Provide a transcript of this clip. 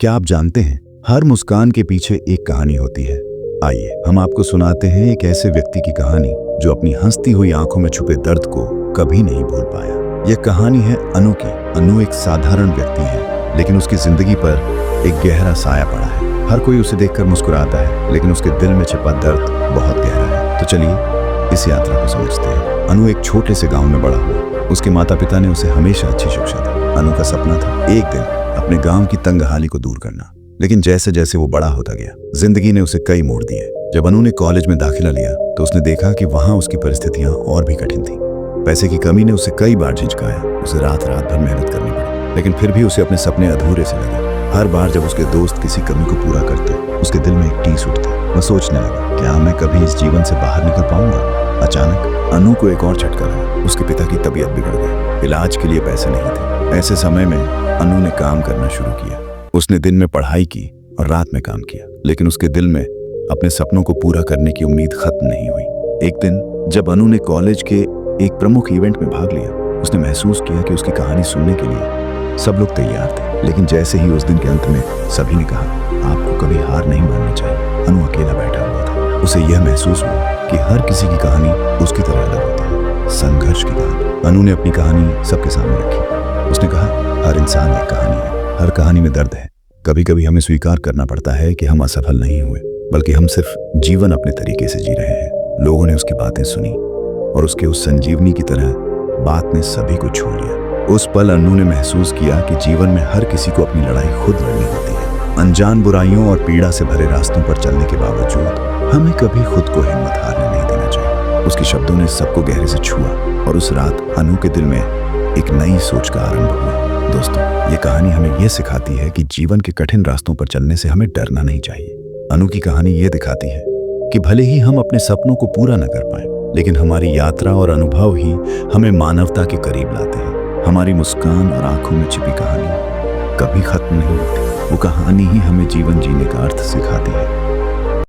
क्या आप जानते हैं, हर मुस्कान के पीछे एक कहानी होती है। आइए हम आपको सुनाते हैं एक ऐसे व्यक्ति की कहानी जो अपनी हंसती हुई आंखों में छुपे दर्द को कभी नहीं भूल पाया। यह कहानी है अनु की। अनु एक साधारण व्यक्ति है, लेकिन उसकी जिंदगी पर एक गहरा साया पड़ा है। हर कोई उसे देखकर मुस्कुराता है, लेकिन उसके दिल में छिपा दर्द बहुत गहरा है। तो चलिए इस यात्रा को समझते हैं। अनु एक छोटे से गांव में बड़ा हुआ। उसके माता पिता ने उसे हमेशा अच्छी शिक्षा दी। अनु का सपना था एक दिन अपने गांव की तंगहाली को दूर करना, लेकिन जैसे जैसे वो बड़ा होता गया, जिंदगी ने उसे कई मोड़ दिए। जब अनु ने कॉलेज में दाखिला लिया तो उसने देखा कि वहां उसकी परिस्थितियां और भी कठिन थीं। पैसे की कमी ने उसे कई बार झिझकाया। उसे रात रात भर मेहनत करनी पड़ी, लेकिन फिर भी उसे अपने सपने अधूरे से लगे। हर बार जब उसके दोस्त किसी कमी को पूरा करते, उसके दिल में एक टीस उठती। वह सोचने लगा, क्या मैं कभी इस जीवन से बाहर निकल पाऊंगा? अचानक अनु को एक और झटका लगा। उसके पिता की तबीयत बिगड़ गई। इलाज के लिए पैसे नहीं थे। ऐसे समय में अनु ने काम करना शुरू किया। उसने दिन में पढ़ाई की और रात में काम किया, लेकिन उसके दिल में अपने सपनों को पूरा करने की उम्मीद खत्म नहीं हुई। एक दिन जब अनु ने कॉलेज के एक प्रमुख इवेंट में भाग लिया, उसने महसूस किया कि उसकी कहानी सुनने के लिए सब लोग तैयार थे। लेकिन जैसे ही उस दिन के अंत में सभी ने कहा, आपको कभी हार नहीं माननी चाहिए, अनु अकेला बैठा हुआ था। उसे यह महसूस हुआ कि हर किसी की कहानी उसकी तरह अलग होती है। संघर्ष की कहानी। अनु ने अपनी कहानी सबके सामने रखी। उसने कहा, हर इंसान एक कहानी है, हर कहानी में दर्द है। कभी कभी हमें स्वीकार करना पड़ता है कि हम असफल नहीं हुए, बल्कि हम सिर्फ जीवन अपने तरीके से जी रहे हैं। लोगों ने उसकी बातें सुनी और उसके उस संजीवनी की तरह बात ने सभी को छू लिया। उस पल अनु ने महसूस किया कि जीवन में हर किसी को अपनी लड़ाई खुद लड़नी होती है। अनजान बुराइयों और पीड़ा से भरे रास्तों पर चलने के बावजूद हमें कभी खुद को हिम्मत हारने नहीं देना चाहिए। उसके शब्दों ने सबको गहरे से छुआ और उस रात अनु के दिल में एक नई सोच का आरंभ हुआ। दोस्तों, ये कहानी हमें यह सिखाती है कि जीवन के कठिन रास्तों पर चलने से हमें डरना नहीं चाहिए। अनु की कहानी ये दिखाती है कि भले ही हम अपने सपनों को पूरा न कर पाए, लेकिन हमारी यात्रा और अनुभव ही हमें मानवता के करीब लाते हैं। हमारी मुस्कान और आंखों में छिपी कहानी कभी खत्म नहीं होती। वो कहानी ही हमें जीवन जीने का अर्थ सिखाती है।